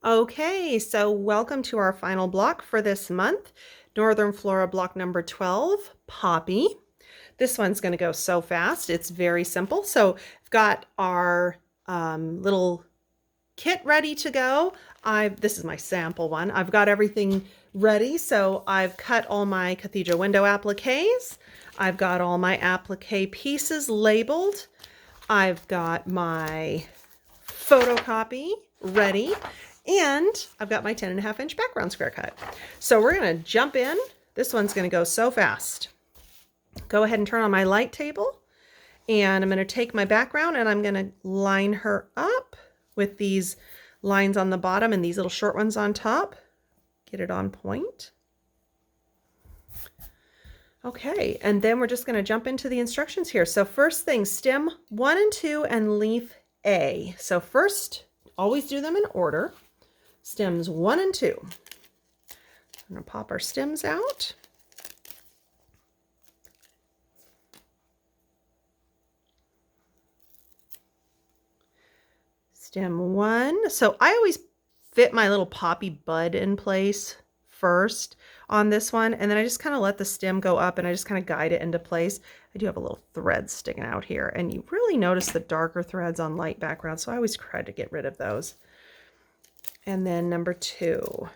Okay, so welcome to our final block for this month, Northern Flora Block number 12, Poppy. This one's going to go so fast. It's very simple. So I've got our little kit ready to go. This is my sample one. I've got everything ready. So I've cut all my cathedral window appliques. I've got all my applique pieces labeled. I've got my photocopy ready. And I've got my 10.5-inch background square cut. So we're going to jump in. This one's going to go so fast. Go ahead and turn on my light table. And I'm going to take my background and I'm going to line her up with these lines on the bottom and these little short ones on top. Get it on point. Okay, and then we're just going to jump into the instructions here. So first thing, stem 1 and 2 and leaf A. So first, always do them in order. Stems 1 and 2. I'm going to pop our stems out. Stem 1. So I always fit my little poppy bud in place first on this one, and then I just kind of let the stem go up and I just kind of guide it into place. I do have a little thread sticking out here, and you really notice the darker threads on light background, so I always try to get rid of those. And then number 2.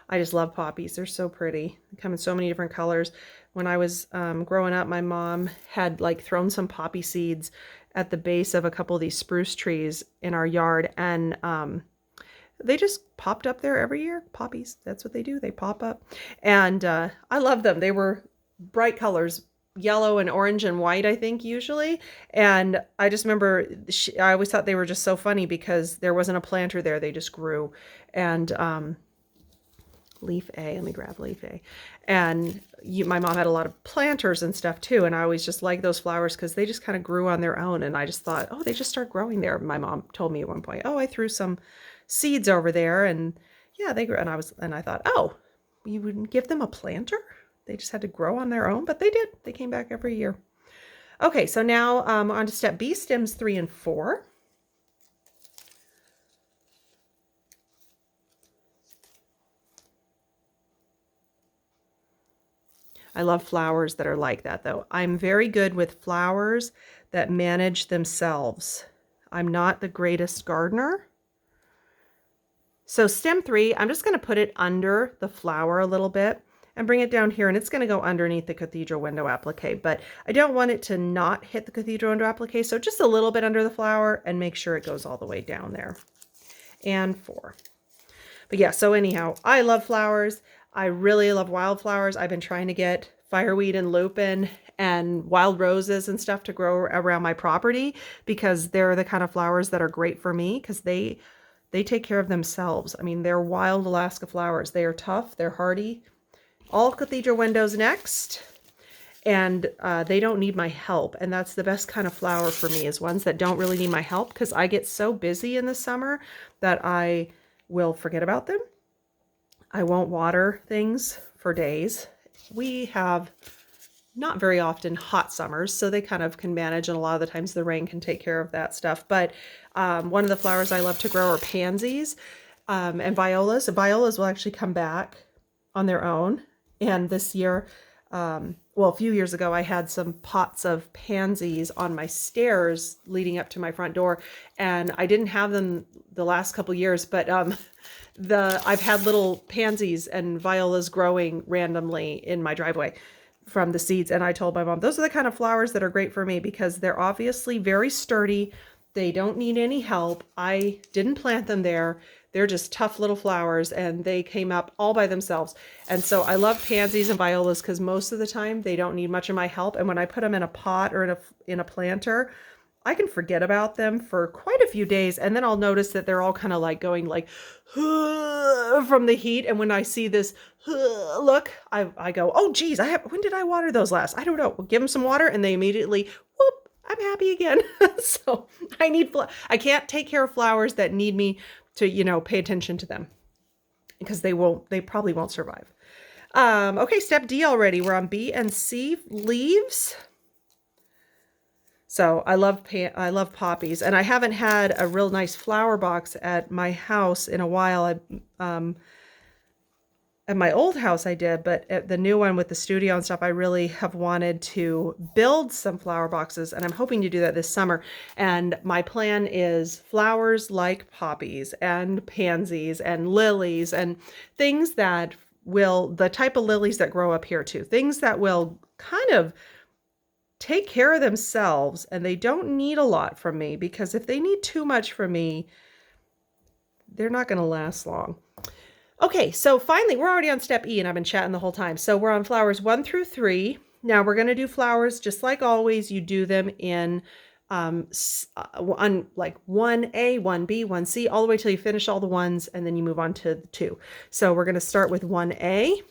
I just love poppies. They're so pretty. They come in so many different colors. When I was growing up, my mom had like thrown some poppy seeds at the base of a couple of these spruce trees in our yard, and they just popped up there every year. Poppies, that's what they do. They pop up. And I love them. They were bright colors, yellow and orange and white, I think, usually. And I just remember I always thought they were just so funny because there wasn't a planter there. They just grew. And leaf A, let me grab leaf A. And my mom had a lot of planters and stuff too. And I always just liked those flowers because they just kind of grew on their own. And I just thought, oh, they just start growing there. My mom told me at one point, oh, I threw some seeds over there and yeah, they grew. And I thought, oh, you wouldn't give them a planter? They just had to grow on their own, but they did. They came back every year. Okay, so now on to step B, stems 3 and 4. I love flowers that are like that, though. I'm very good with flowers that manage themselves. I'm not the greatest gardener. So stem 3, I'm just going to put it under the flower a little bit and bring it down here, and it's going to go underneath the cathedral window applique, but I don't want it to not hit the cathedral window applique, so just a little bit under the flower and make sure it goes all the way down there. And 4. But yeah, so anyhow, I love flowers. I really love wildflowers. I've been trying to get fireweed and lupin and wild roses and stuff to grow around my property because they're the kind of flowers that are great for me because they take care of themselves. I mean, they're wild Alaska flowers. They are tough. They're hardy. All cathedral windows next. And they don't need my help. And that's the best kind of flower for me, is ones that don't really need my help, because I get so busy in the summer that I will forget about them. I won't water things for days. We have not very often hot summers, so they kind of can manage, and a lot of the times the rain can take care of that stuff. But one of the flowers I love to grow are pansies and violas. Violas will actually come back on their own. And this year, well, a few years ago, I had some pots of pansies on my stairs leading up to my front door, and I didn't have them the last couple years, but I've had little pansies and violas growing randomly in my driveway from the seeds. And I told my mom, those are the kind of flowers that are great for me because they're obviously very sturdy. They don't need any help. I didn't plant them there. They're just tough little flowers, and they came up all by themselves. And so I love pansies and violas because most of the time they don't need much of my help. And when I put them in a pot or in a planter, I can forget about them for quite a few days, and then I'll notice that they're all kind of like going like from the heat. And when I see this look, I go, oh geez, when did I water those last? I don't know. We'll give them some water, and they immediately whoop, I'm happy again. So I can't take care of flowers that need me to, pay attention to them, because they probably won't survive. Okay, step D already. We're on B and C, leaves. So I love poppies, and I haven't had a real nice flower box at my house in a while. At my old house I did, but at the new one with the studio and stuff, I really have wanted to build some flower boxes, and I'm hoping to do that this summer. And my plan is flowers like poppies and pansies and lilies and things that will, the type of lilies that grow up here too, things that will kind of take care of themselves, and they don't need a lot from me, because if they need too much from me, they're not going to last long. Okay, so finally, we're already on step E, and I've been chatting the whole time. So we're on flowers 1 through 3. Now we're going to do flowers just like always. You do them in like 1A, 1B, 1C, all the way till you finish all the ones, and then you move on to the 2. So we're going to start with 1A,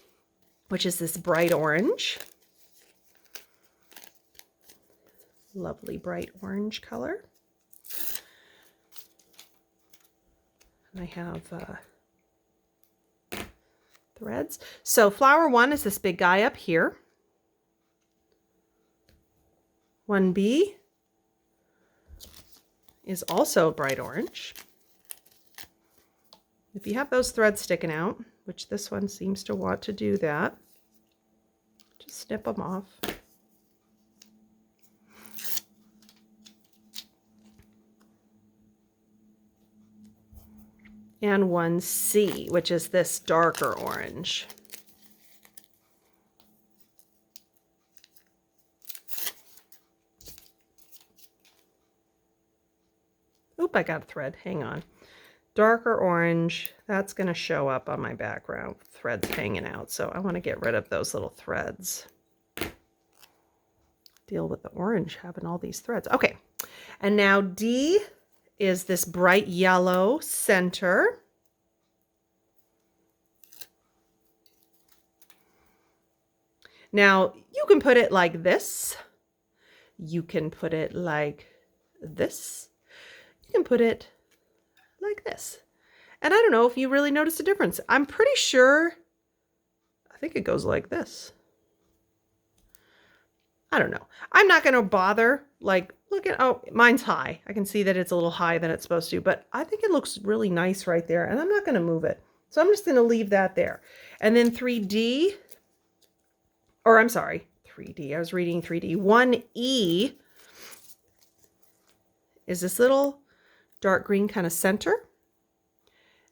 which is this bright orange. Lovely bright orange color. And I have threads. So flower 1 is this big guy up here. 1B is also bright orange. If you have those threads sticking out, which this one seems to want to do that, just snip them off. And 1C, which is this darker orange. Oop, I got a thread. Hang on. Darker orange, that's going to show up on my background. Threads hanging out, so I want to get rid of those little threads. Deal with the orange having all these threads. Okay, and now D is this bright yellow center. Now, you can put it like this. You can put it like this. You can put it like this. And I don't know if you really notice a difference. I'm pretty sure, I think it goes like this. I don't know. I'm not going to bother, like, look at, oh, mine's high. I can see that it's a little higher than it's supposed to, but I think it looks really nice right there, and I'm not going to move it. So I'm just going to leave that there. And then 3D, or I'm sorry, 3D, I was reading 3D. 1E is this little dark green kind of center,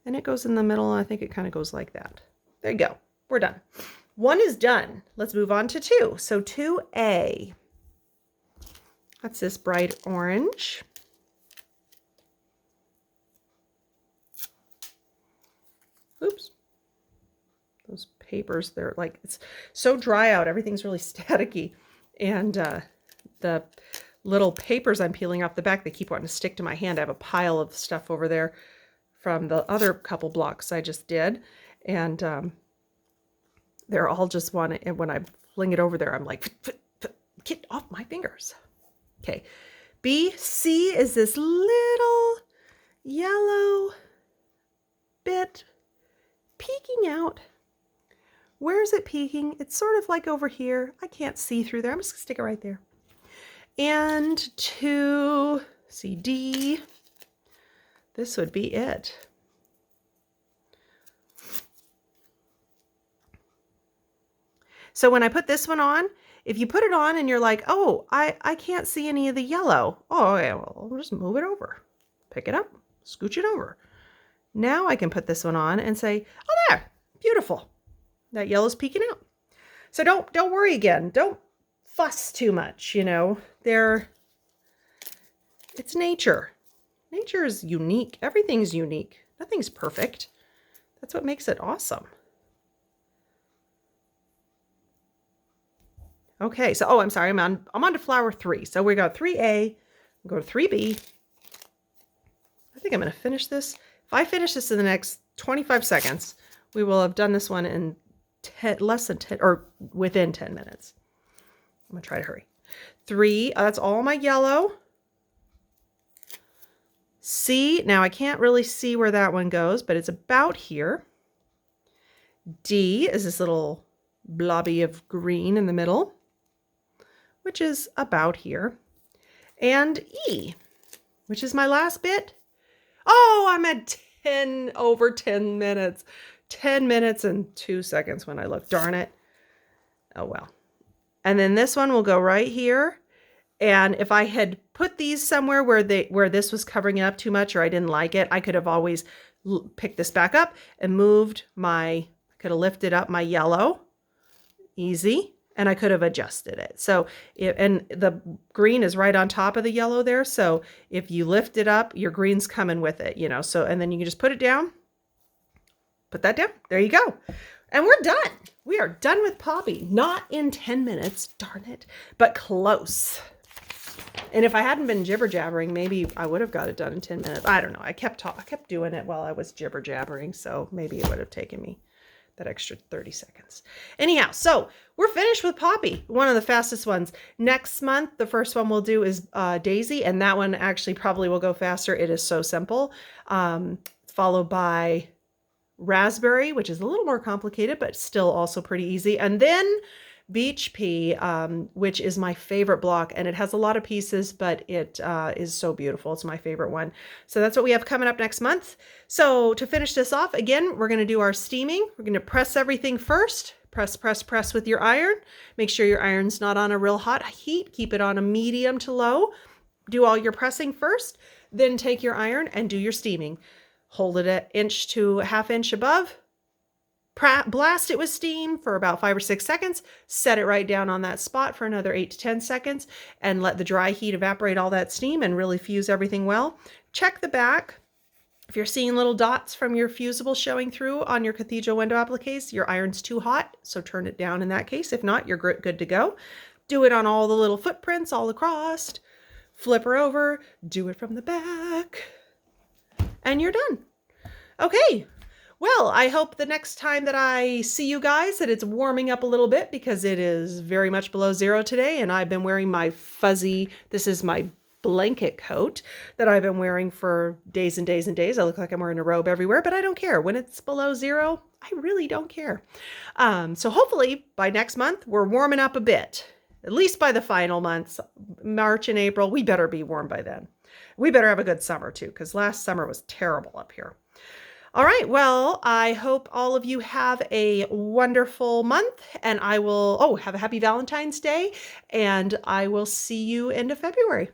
and it goes in the middle, and I think it kind of goes like that. There you go. We're done. 1 is done. Let's move on to 2. So 2A. That's this bright orange. Oops. Those papers, they're like, it's so dry out. Everything's really staticky. And the little papers I'm peeling off the back, they keep wanting to stick to my hand. I have a pile of stuff over there from the other couple blocks I just did. And they're all just one, and when I fling it over there, I'm like, get off my fingers. Okay. B, C is this little yellow bit peeking out. Where is it peeking? It's sort of like over here. I can't see through there. I'm just gonna stick it right there. And to C, D, this would be it. So when I put this one on, if you put it on and you're like, oh, I can't see any of the yellow. Oh, okay, well, I'll just move it over. Pick it up, scooch it over. Now I can put this one on and say, oh, there, beautiful. That yellow's peeking out. So don't worry again. Don't fuss too much, you know. It's nature. Nature is unique. Everything's unique. Nothing's perfect. That's what makes it awesome. Okay, so, oh, I'm sorry, I'm on to flower 3. So we got 3A, we'll go to 3B. I think I'm going to finish this. If I finish this in the next 25 seconds, we will have done this one in less than 10, or within 10 minutes. I'm going to try to hurry. 3, that's all my yellow. C, now I can't really see where that one goes, but it's about here. D is this little blobby of green in the middle, which is about here. and E, which is my last bit. Oh, I'm at over 10 minutes. 10 minutes and 2 seconds when I look. Darn it. Oh, well. And then this one will go right here. And if I had put these somewhere where this was covering it up too much or I didn't like it, I could have always picked this back up and could have lifted up my yellow. Easy. And I could have adjusted it. So, and the green is right on top of the yellow there. So if you lift it up, your green's coming with it, you know. So, and then you can just put it down, put that down. There you go. And we're done. We are done with Poppy. Not in 10 minutes, darn it, but close. And if I hadn't been jibber jabbering, maybe I would have got it done in 10 minutes. I don't know. I kept doing it while I was jibber jabbering. So maybe it would have taken me that extra 30 seconds. Anyhow, so we're finished with Poppy, one of the fastest ones. Next month, the first one we'll do is Daisy, and that one actually probably will go faster. It is so simple. Followed by Raspberry, which is a little more complicated, but still also pretty easy. And then Beach Pea, which is my favorite block, and it has a lot of pieces, but it is so beautiful. It's my favorite one. So that's what we have coming up next month. So to finish this off, again, we're going to do our steaming. We're going to press everything first. Press, press, press with your iron. Make sure your iron's not on a real hot heat. Keep it on a medium to low. Do all your pressing first, then take your iron and do your steaming. Hold it an inch to a half inch above. Blast it with steam for about 5 or 6 seconds, set it right down on that spot for another 8 to 10 seconds, and let the dry heat evaporate all that steam and really fuse everything well. Check the back. If you're seeing little dots from your fusible showing through on your cathedral window appliques, your iron's too hot, so turn it down in that case. If not, you're good to go. Do it on all the little footprints all across. Flip her over, do it from the back, and you're done. Okay. Well, I hope the next time that I see you guys that it's warming up a little bit, because it is very much below zero today, and I've been wearing my this is my blanket coat that I've been wearing for days and days and days. I look like I'm wearing a robe everywhere, but I don't care. When it's below zero, I really don't care. So hopefully by next month, we're warming up a bit, at least by the final months, March and April. We better be warm by then. We better have a good summer too, because last summer was terrible up here. All right, well, I hope all of you have a wonderful month, and I will, have a happy Valentine's Day, and I will see you end of February.